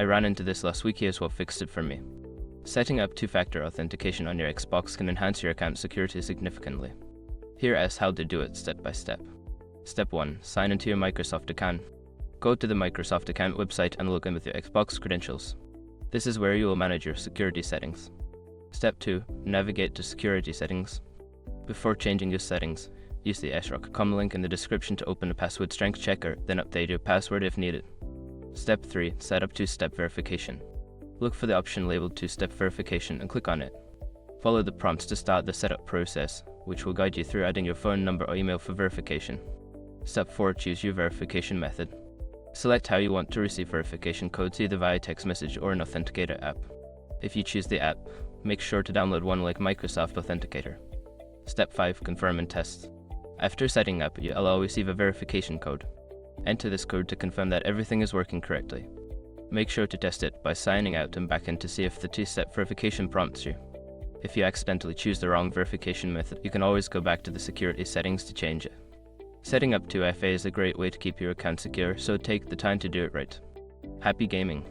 I ran into this last week, here's what fixed it for me. Setting up two-factor authentication on your Xbox can enhance your account security significantly. Here is how to do it step by step. Step 1. Sign into your Microsoft account. Go to the Microsoft account website and log in with your Xbox credentials. This is where you will manage your security settings. Step 2. Navigate to security settings. Before changing your settings, use the sroc.com link in the description to open a password strength checker, then update your password if needed. Step 3. Set up two-step verification. Look for the option labeled two-step verification and click on it. Follow the prompts to start the setup process, which will guide you through adding your phone number or email for verification. Step 4. Choose your verification method. Select how you want to receive verification codes, either via text message or an authenticator app. If you choose the app, make sure to download one like Microsoft Authenticator. Step 5. Confirm and test. After setting up, you'll allow receive a verification code. Enter this code to confirm that everything is working correctly. Make sure to test it by signing out and back in to see if the two-step verification prompts you. If you accidentally choose the wrong verification method, you can always go back to the security settings to change it. Setting up 2FA is a great way to keep your account secure, so take the time to do it right. Happy gaming!